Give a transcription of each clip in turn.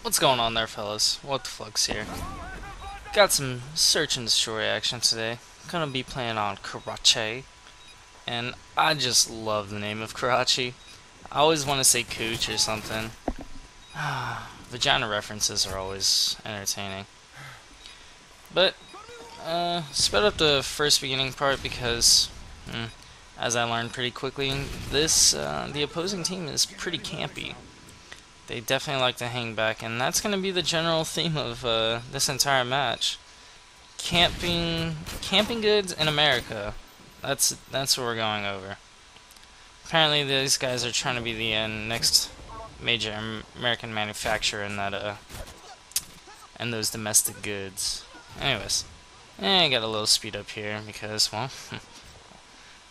What's going on there, fellas? What the fuck's here? Got some search and destroy action today. Gonna be playing on Karachi, and I just love the name of Karachi. I always want to say Cooch or something. Vagina references are always entertaining. But, sped up the first beginning part because, as I learned pretty quickly, the opposing team is pretty campy. They definitely like to hang back, and that's going to be the general theme of this entire match. Camping goods in America. That's what we're going over. Apparently, these guys are trying to be the next major American manufacturer in that and those domestic goods. Anyways, I got a little speed up here because, well,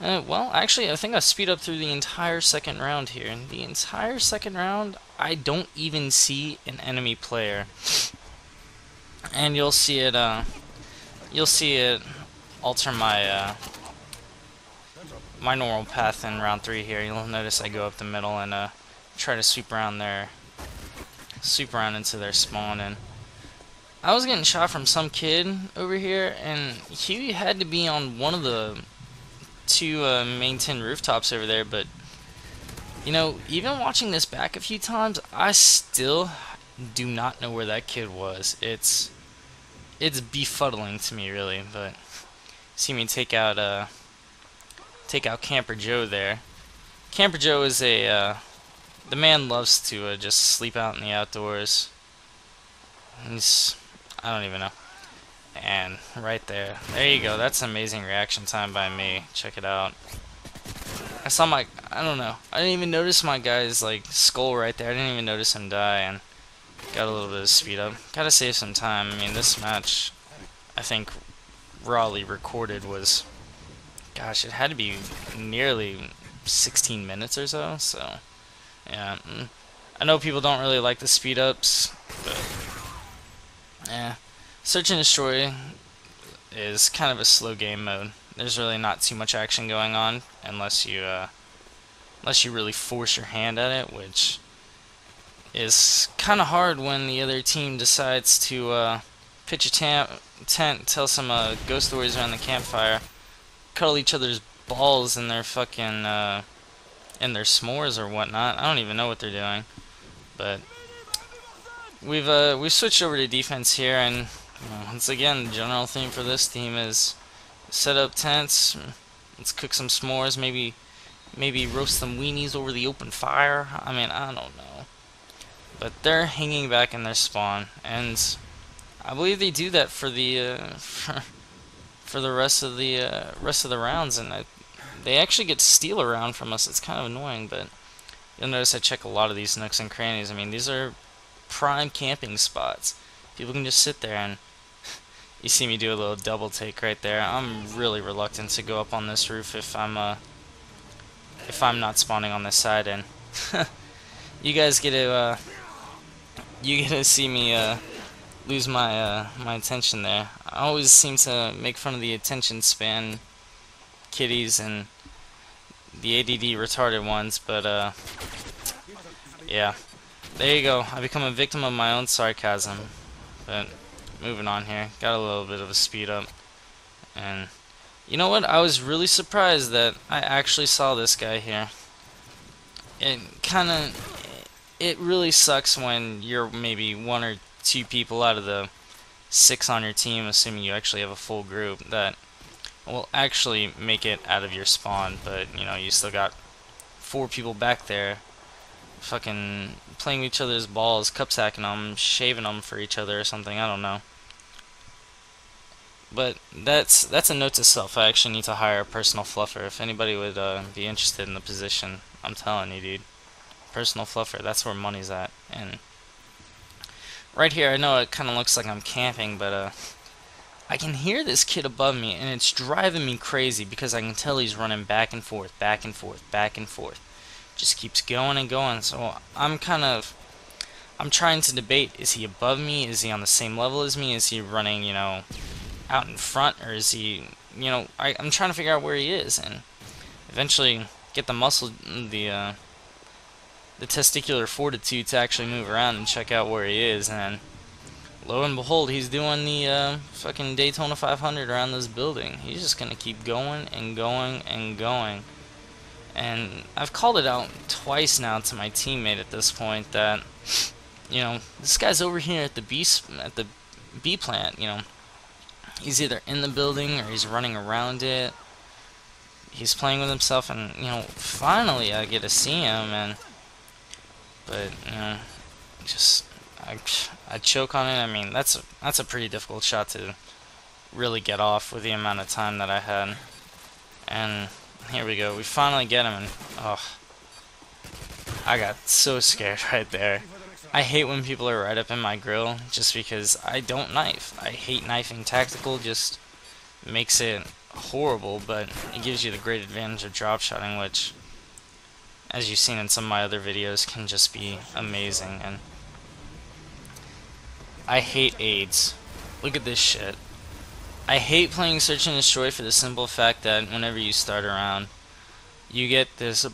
well, actually, I think I speed up through the entire second round here. In the entire second round, I don't even see an enemy player, and you'll see it alter my my normal path in round 3 here. You'll notice I go up the middle and try to sweep around into their spawn. And I was getting shot from some kid over here, and he had to be on one of the two main 10 rooftops over there, but you know, even watching this back a few times, I still do not know where that kid was. It's befuddling to me, really. But see me take out Camper Joe there. Camper Joe is the man loves to just sleep out in the outdoors. I don't even know. And right there you go. That's amazing reaction time by me. Check it out. I don't know. I didn't even notice my guy's like skull right there. I didn't even notice him die, and got a little bit of speed up. Gotta save some time. I mean, this match, I think, rawly recorded was, gosh, it had to be nearly 16 minutes or so. So, yeah. I know people don't really like the speed ups, but yeah. Search and destroy is kind of a slow game mode. There's really not too much action going on unless you really force your hand at it, which is kind of hard when the other team decides to pitch a tent, tell some ghost stories around the campfire, cuddle each other's balls in their fucking in their s'mores or whatnot. I don't even know what they're doing, but we've switched over to defense here, and once again, the general theme for this team is set up tents, let's cook some s'mores, maybe roast some weenies over the open fire. I mean, I don't know. But they're hanging back in their spawn, and I believe they do that for the for the rest of the rounds, and they actually get to steal a round from us. It's kind of annoying, but you'll notice I check a lot of these nooks and crannies. I mean, these are prime camping spots. People can just sit there, and you see me do a little double take right there. I'm really reluctant to go up on this roof if I'm not spawning on this side, and you guys get to see me lose my my attention there. I always seem to make fun of the attention span kiddies and the ADD retarded ones, but yeah, there you go. I become a victim of my own sarcasm. But moving on here, got a little bit of a speed up, and you know what? I was really surprised that I actually saw this guy here. It really sucks when you're maybe 1 or 2 people out of the 6 on your team, assuming you actually have a full group, that will actually make it out of your spawn, but you know, you still got 4 people back there fucking playing with each other's balls, cup sacking them, shaving them for each other or something. I don't know. But that's a note to self. I actually need to hire a personal fluffer. If anybody would be interested in the position, I'm telling you, dude. Personal fluffer, that's where money's at. And right here, I know it kind of looks like I'm camping, but I can hear this kid above me, and it's driving me crazy because I can tell he's running back and forth, back and forth, back and forth. Just keeps going and going. So I'm kind of I'm trying to debate, is he above me? Is he on the same level as me? Is he running, out in front? Or is he, I'm trying to figure out where he is, and eventually get the muscle, the testicular fortitude to actually move around and check out where he is, and lo and behold, he's doing the fucking Daytona 500 around this building. He's just gonna keep going and going and going. And I've called it out twice now to my teammate at this point that, this guy's over here at the B plant. He's either in the building or he's running around it. He's playing with himself, and finally I get to see him, but just I choke on it. I mean, that's a pretty difficult shot to really get off with the amount of time that I had. And here we go. We finally get him, and oh, I got so scared right there. I hate when people are right up in my grill just because I don't knife. I hate knifing tactical, just makes it horrible, but it gives you the great advantage of drop shotting, which, as you've seen in some of my other videos, can just be amazing. And I hate aids. Look at this shit. I hate playing Search and Destroy for the simple fact that whenever you start around, you get this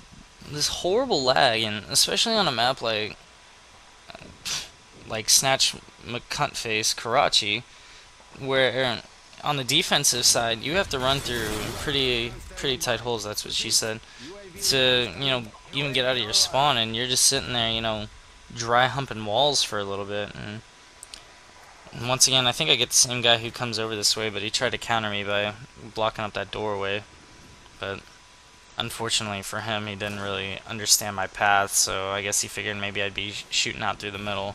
horrible lag, and especially on a map like Snatch McCuntface Karachi, where on the defensive side you have to run through pretty tight holes. That's what she said, to even get out of your spawn, and you're just sitting there dry humping walls for a little bit. And once again, I think I get the same guy who comes over this way, but he tried to counter me by blocking up that doorway. But unfortunately for him, he didn't really understand my path, so I guess he figured maybe I'd be shooting out through the middle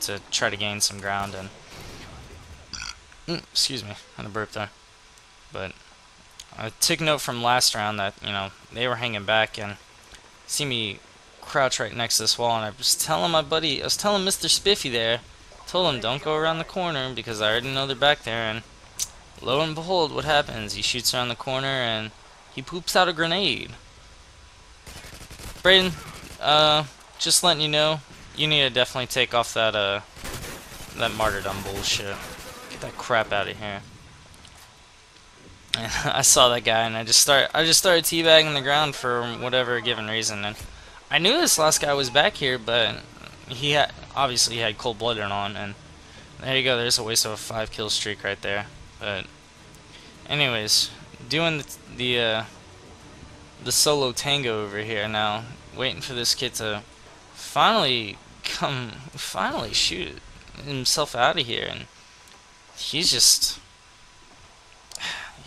to try to gain some ground. And excuse me, I had a burp there. But I took note from last round that they were hanging back and see me crouch right next to this wall, and I was telling my buddy, I was telling Mr. Spiffy there, told him don't go around the corner because I already know they're back there. And lo and behold, what happens? He shoots around the corner and he poops out a grenade. Brayden, just letting you know, you need to definitely take off that that martyrdom bullshit. Get that crap out of here. And I saw that guy, and I just started teabagging the ground for whatever given reason. And I knew this last guy was back here, but obviously he had cold-blooded on, and there you go. There's a waste of a 5-kill streak right there. But anyways, doing the solo tango over here now, waiting for this kid to finally shoot himself out of here, and he just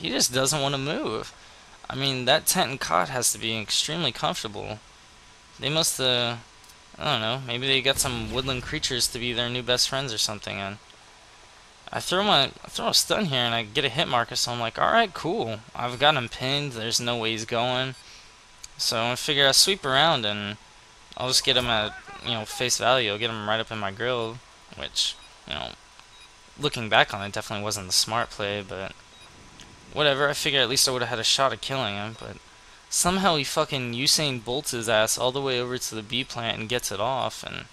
doesn't want to move. I mean, that tent and cot has to be extremely comfortable. They must I don't know, maybe they got some woodland creatures to be their new best friends or something. And I throw a stun here and I get a hit marker, so I'm like, alright, cool. I've got him pinned, there's no way he's going. So I figure I sweep around and I'll just get him at, face value. I'll get him right up in my grill, which, looking back on it, definitely wasn't the smart play, but whatever. I figure at least I would have had a shot at killing him, but somehow he fucking Usain Bolts his ass all the way over to the B plant and gets it off, and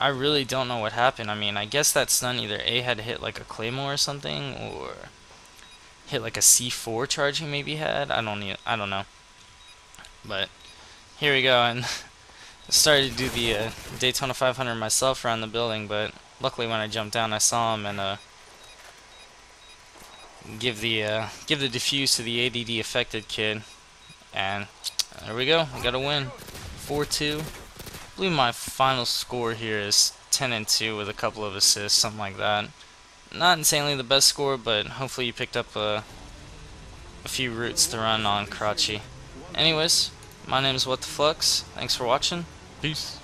I really don't know what happened. I mean, I guess that stun either A had hit like a claymore or something, or hit like a C4 charge he maybe had. I don't know. But here we go, and I started to do the Daytona 500 myself around the building, but luckily when I jumped down I saw him and give the defuse to the ADD affected kid, and there we go. I got a win, 4-2. I believe my final score here is 10-2 with a couple of assists, something like that. Not insanely the best score, but hopefully you picked up a few routes to run on Karachi. Anyways, my name is What the Flux. Thanks for watching. Peace.